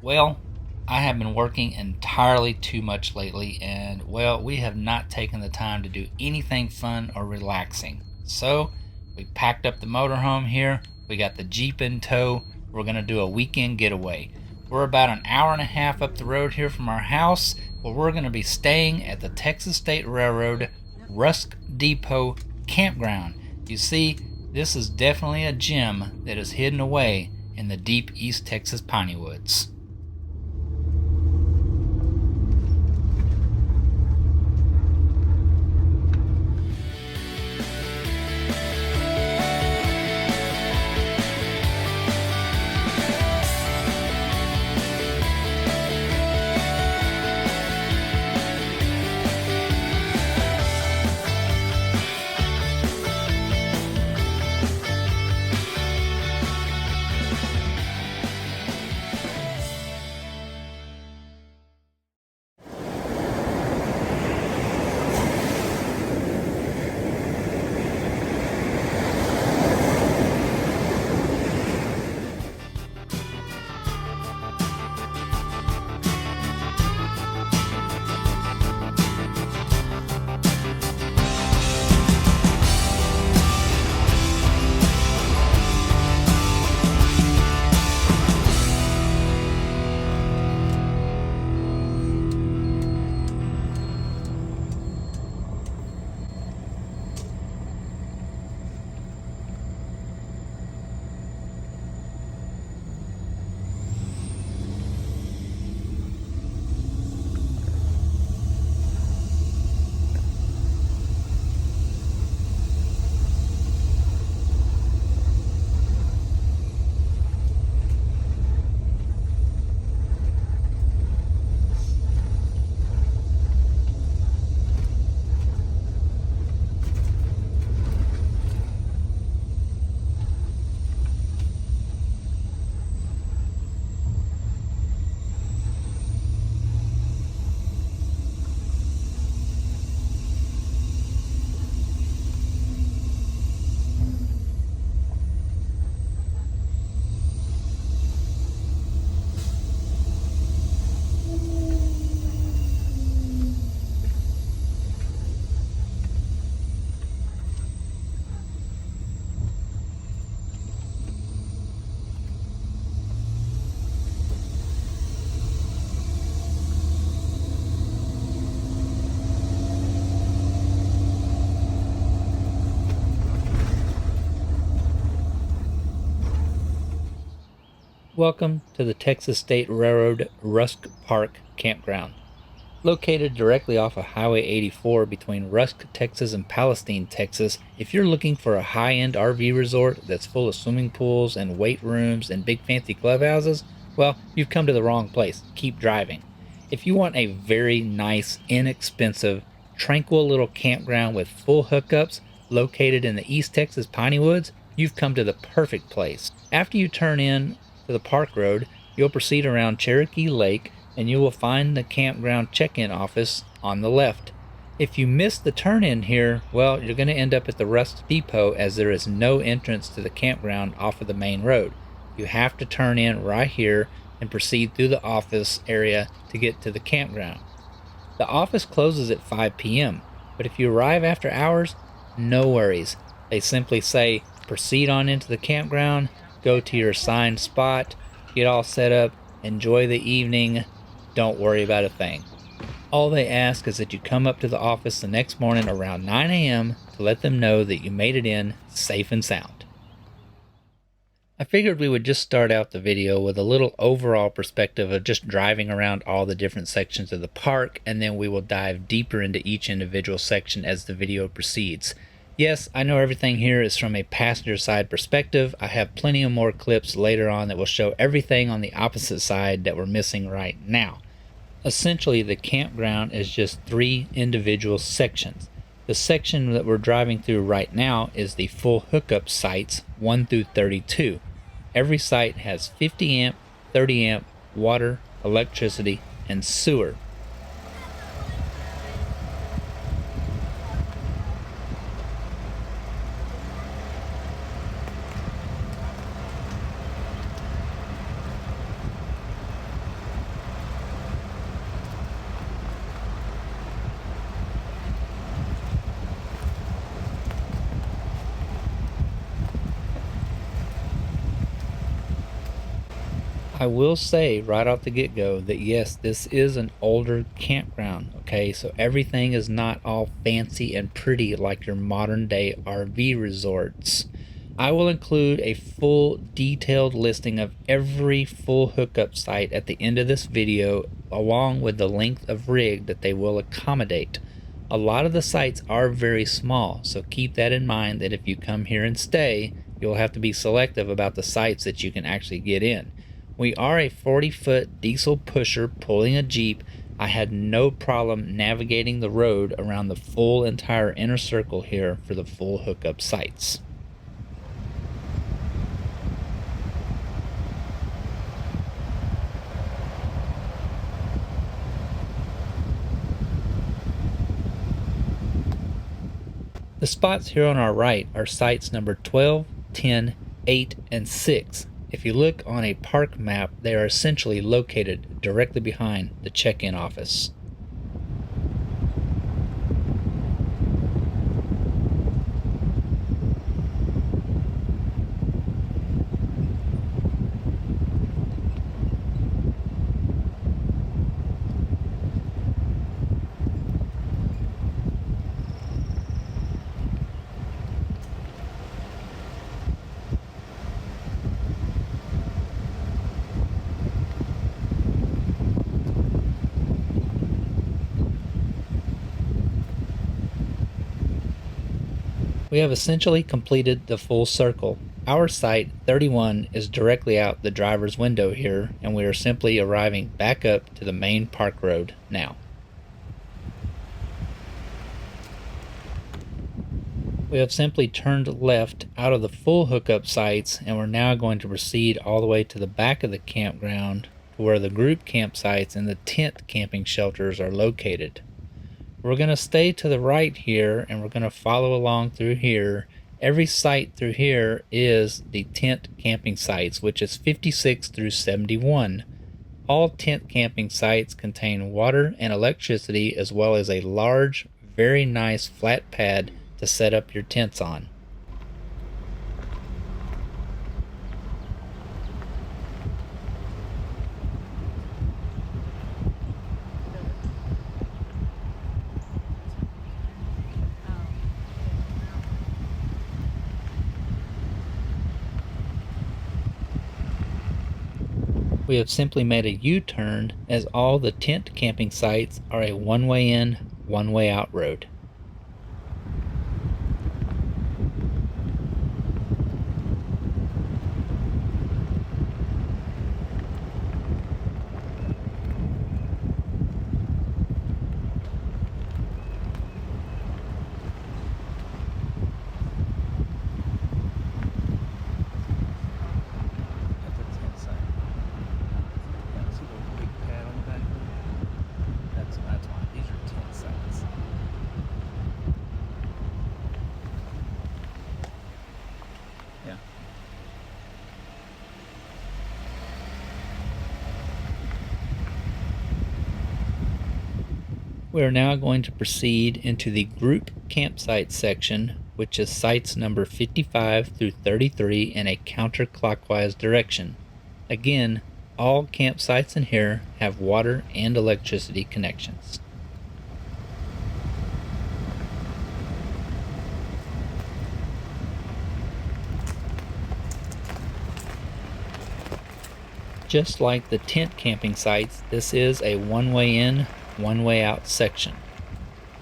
Well, I have been working entirely too much lately, and well, we have not taken the time to do anything fun or relaxing. So, we packed up the motorhome here, we got the Jeep in tow, we're going to do a weekend getaway. We're about an hour and a half up the road here from our house, where we're going to be staying at the Texas State Railroad Rusk Depot Campground. You see, this is definitely a gem that is hidden away in the deep East Texas Piney Woods. Welcome to the Texas State Railroad Rusk Park Campground. Located directly off of Highway 84 between Rusk, Texas and Palestine, Texas, if you're looking for a high-end RV resort that's full of swimming pools and weight rooms and big fancy clubhouses, well, you've come to the wrong place. Keep driving. If you want a very nice, inexpensive, tranquil little campground with full hookups located in the East Texas Piney Woods, you've come to the perfect place. After you turn in to the park road, you'll proceed around Cherokee Lake and you will find the campground check-in office on the left. If you miss the turn-in here, well, you're going to end up at the Rusk Depot as there is no entrance to the campground off of the main road. You have to turn in right here and proceed through the office area to get to the campground. The office closes at 5 p.m., but if you arrive after hours, no worries. They simply say, proceed on into the campground, go to your assigned spot, get all set up, enjoy the evening, don't worry about a thing. All they ask is that you come up to the office the next morning around 9 a.m. to let them know that you made it in safe and sound. I figured we would just start out the video with a little overall perspective of just driving around all the different sections of the park, and then we will dive deeper into each individual section as the video proceeds. Yes, I know everything here is from a passenger side perspective. I have plenty of more clips later on that will show everything on the opposite side that we're missing right now. Essentially, the campground is just 3 individual sections. The section that we're driving through right now is the full hookup sites 1 through 32. Every site has 50 amp, 30 amp, water, electricity, and sewer. I will say right off the get-go that yes, this is an older campground, okay? So everything is not all fancy and pretty like your modern day RV resorts. I will include a full detailed listing of every full hookup site at the end of this video, along with the length of rig that they will accommodate. A lot of the sites are very small, so keep that in mind that if you come here and stay, you'll have to be selective about the sites that you can actually get in. We are a 40-foot diesel pusher pulling a Jeep. I had no problem navigating the road around the full entire inner circle here for the full hookup sites. The spots here on our right are sites number 12, 10, 8, and 6. If you look on a park map, they are essentially located directly behind the check-in office. We have essentially completed the full circle. Our site 31 is directly out the driver's window here, and we are simply arriving back up to the main park road now. We have simply turned left out of the full hookup sites, and we're now going to proceed all the way to the back of the campground to where the group campsites and the tent camping shelters are located. We're going to stay to the right here, and we're going to follow along through here. Every site through here is the tent camping sites, which is 56 through 71. All tent camping sites contain water and electricity, as well as a large, very nice flat pad to set up your tents on. We have simply made a U-turn, as all the tent camping sites are a one-way in, one-way out road. We are now going to proceed into the group campsite section, which is sites number 55 through 33 in a counterclockwise direction. Again, all campsites in here have water and electricity connections. Just like the tent camping sites, this is a one-way in, one-way out section.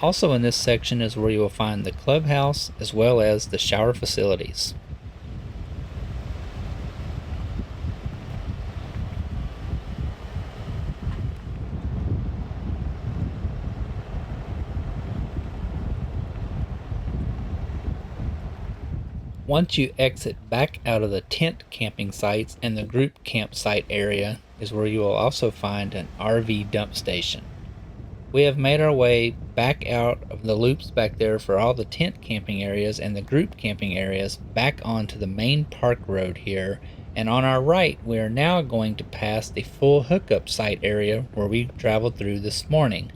Also in this section is where you will find the clubhouse as well as the shower facilities. Once you exit back out of the tent camping sites, and the group campsite area is where you will also find an RV dump station. We have made our way back out of the loops back there for all the tent camping areas and the group camping areas back onto the main park road here, and on our right we are now going to pass the full hookup site area where we traveled through this morning.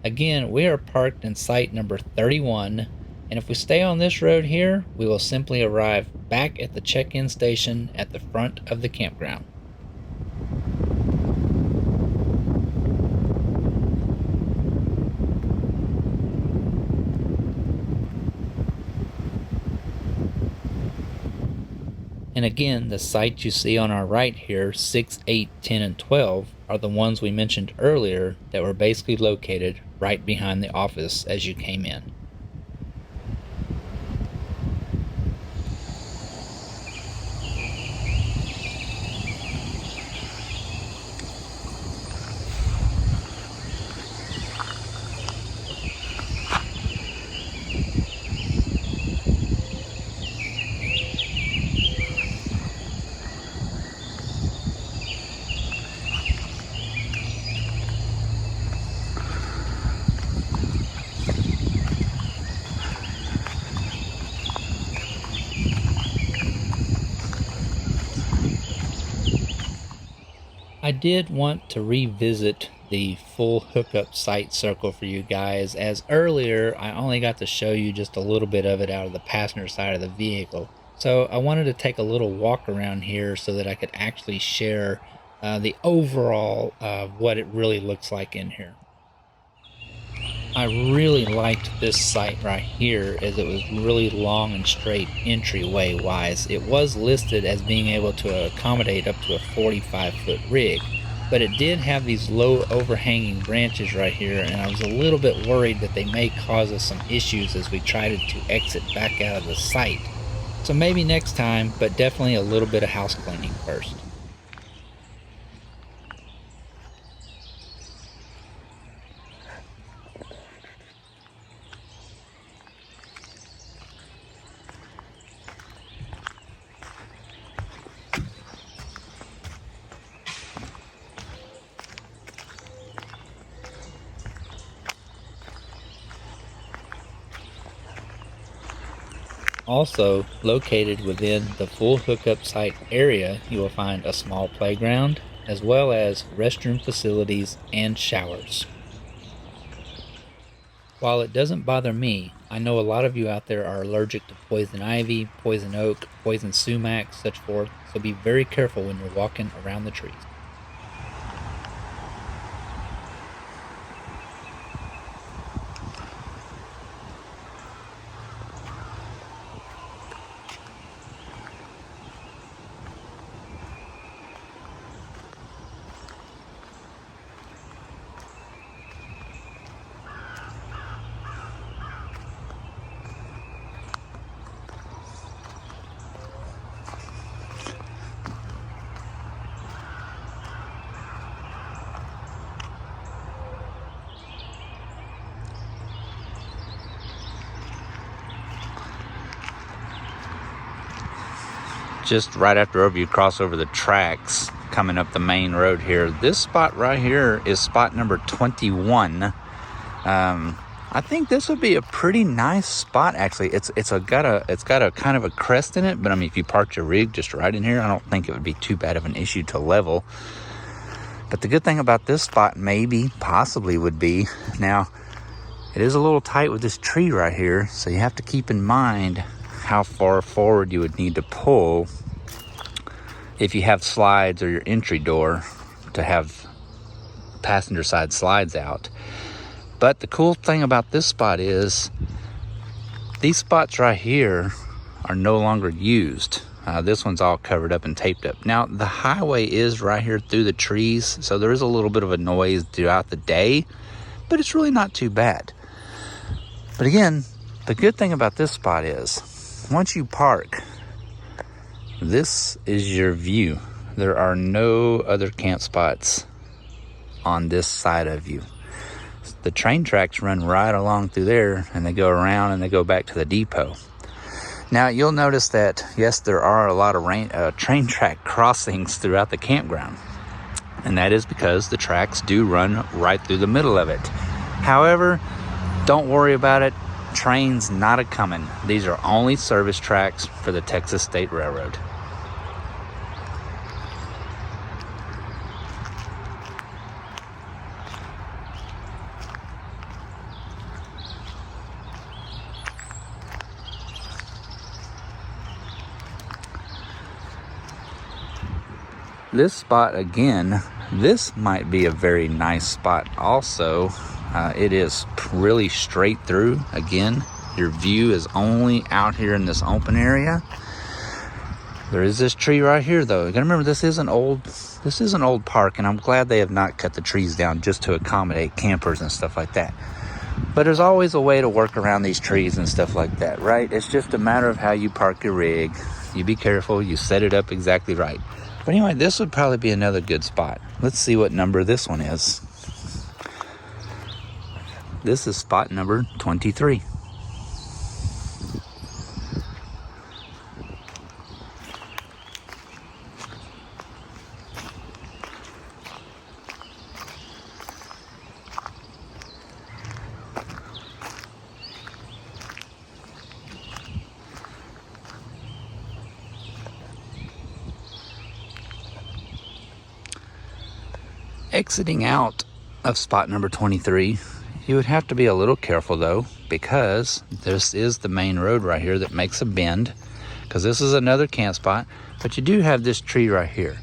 Again, we are parked in site number 31, and if we stay on this road here, we will simply arrive back at the check-in station at the front of the campground. And again, the sites you see on our right here, 6, 8, 10, and 12, are the ones we mentioned earlier that were basically located right behind the office as you came in. I did want to revisit the full hookup site circle for you guys, as earlier I only got to show you just a little bit of it out of the passenger side of the vehicle. So I wanted to take a little walk around here so that I could actually share the overall what it really looks like in here. I really liked this site right here, as it was really long and straight entryway wise. It was listed as being able to accommodate up to a 45-foot rig, but it did have these low overhanging branches right here, and I was a little bit worried that they may cause us some issues as we tried to exit back out of the site. So maybe next time, but definitely a little bit of house cleaning first. Also, located within the full hookup site area, you will find a small playground, as well as restroom facilities and showers. While it doesn't bother me, I know a lot of you out there are allergic to poison ivy, poison oak, poison sumac, such forth, so be very careful when you're walking around the trees. Just right after you cross over the tracks coming up the main road here, this spot right here is spot number 21. I think this would be a pretty nice spot, actually. It's got a kind of a crest in it, but I mean, if you parked your rig just right in here, I don't think it would be too bad of an issue to level. But the good thing about this spot possibly would be, now it is a little tight with this tree right here, so you have to keep in mind how far forward you would need to pull if you have slides or your entry door to have passenger side slides out. But the cool thing about this spot is these spots right here are no longer used. This one's all covered up and taped up. Now the highway is right here through the trees, so there is a little bit of a noise throughout the day, but it's really not too bad. But again, the good thing about this spot is once you park, this is your view. There are no other camp spots on this side of you. The train tracks run right along through there, and they go around and they go back to the depot. Now you'll notice that, yes, there are a lot of train track crossings throughout the campground, and that is because the tracks do run right through the middle of it. However, don't worry about it. Trains not a coming. These are only service tracks for the Texas State Railroad. This spot again, this might be a very nice spot also. It is really straight through. Again, your view is only out here in this open area. There is this tree right here, though. You gotta remember, this is an old park, and I'm glad they have not cut the trees down just to accommodate campers and stuff like that. But there's always a way to work around these trees and stuff like that, right? It's just a matter of how you park your rig. You be careful, you set it up exactly right. But anyway, this would probably be another good spot. Let's see what number this one is. This is spot number 23. Exiting out of spot number 23, you would have to be a little careful though, because this is the main road right here that makes a bend, because this is another camp spot, but you do have this tree right here.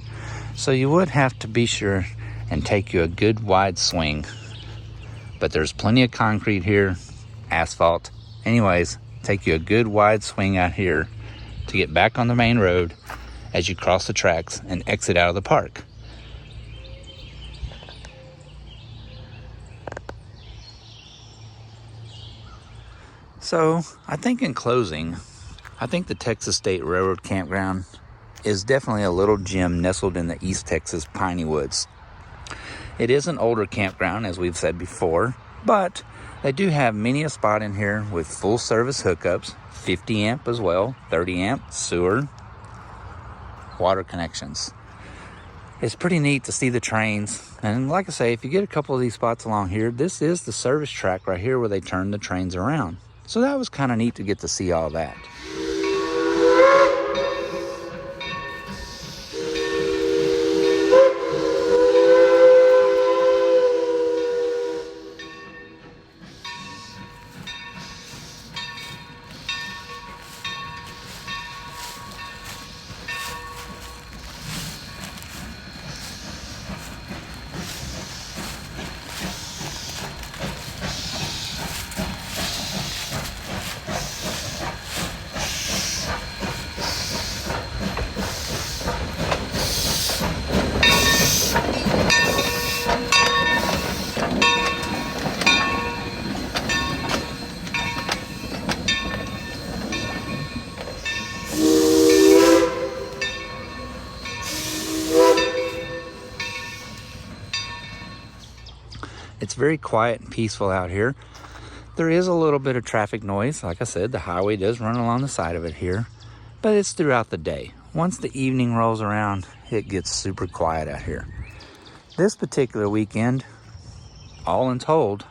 So you would have to be sure and take you a good wide swing. But there's plenty of concrete here, asphalt. Anyways, take you a good wide swing out here to get back on the main road as you cross the tracks and exit out of the park. So, I think in closing, I think the Texas State Railroad Campground is definitely a little gem nestled in the East Texas Piney Woods. It is an older campground, as we've said before, but they do have many a spot in here with full service hookups, 50 amp as well, 30 amp, sewer, water connections. It's pretty neat to see the trains, and like I say, if you get a couple of these spots along here, this is the service track right here where they turn the trains around. So that was kind of neat to get to see all that. It's very quiet and peaceful out here. There is a little bit of traffic noise. Like I said, the highway does run along the side of it here, but it's throughout the day. Once the evening rolls around, it gets super quiet out here. This particular weekend, all in told,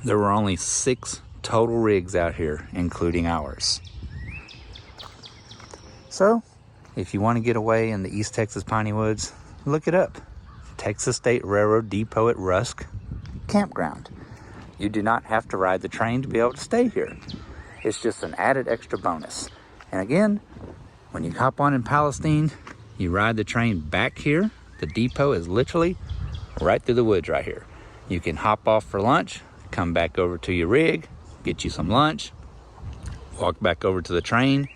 there were only 6 total rigs out here, including ours. So, if you want to get away in the East Texas Piney Woods, look it up. Texas State Railroad Depot at Rusk Campground. You do not have to ride the train to be able to stay here. It's just an added extra bonus. And again, when you hop on in Palestine, you ride the train back here. The depot is literally right through the woods right here. You can hop off for lunch, come back over to your rig, get you some lunch, walk back over to the train,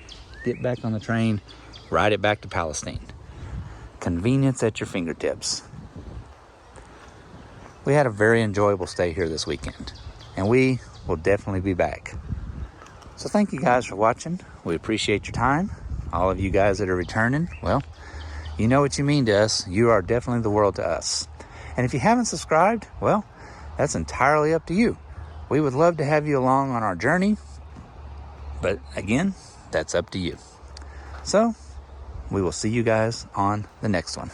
get back on the train, ride it back to Palestine. Convenience at your fingertips. We had a very enjoyable stay here this weekend, and we will definitely be back. So thank you guys for watching. We appreciate your time. All of you guys that are returning, well, you know what you mean to us. You are definitely the world to us. And if you haven't subscribed, well, that's entirely up to you. We would love to have you along on our journey, but again, that's up to you. So we will see you guys on the next one.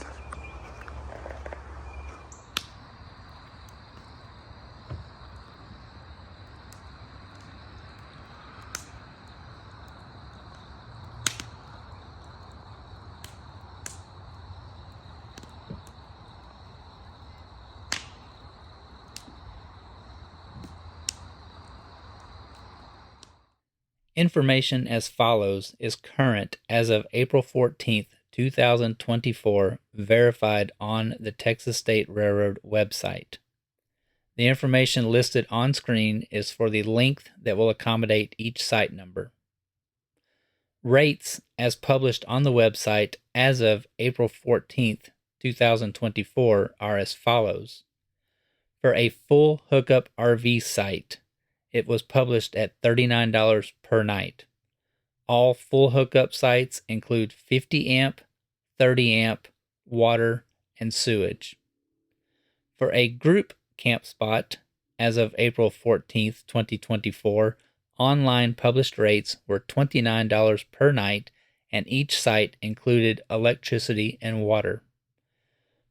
Information as follows is current as of April 14th, 2024, verified on the Texas State Railroad website. The information listed on screen is for the length that will accommodate each site number. Rates as published on the website as of April 14th, 2024 are as follows. For a full hookup RV site, it was published at $39 per night. All full hookup sites include 50 amp, 30 amp, water, and sewage. For a group camp spot, as of April 14th, 2024, online published rates were $29 per night, and each site included electricity and water.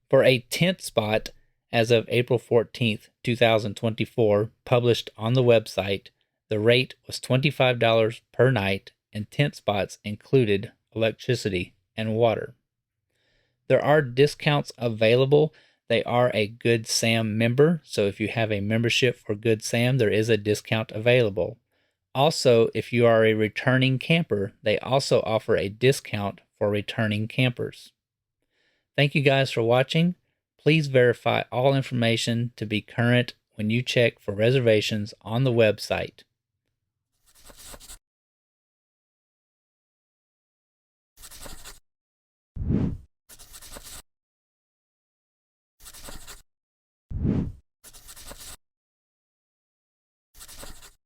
For a tent spot, as of April 14th, 2024, published on the website, the rate was $25 per night, and tent spots included electricity and water. There are discounts available. They are a Good Sam member, so if you have a membership for Good Sam, there is a discount available. Also, if you are a returning camper, they also offer a discount for returning campers. Thank you guys for watching. Please verify all information to be current when you check for reservations on the website.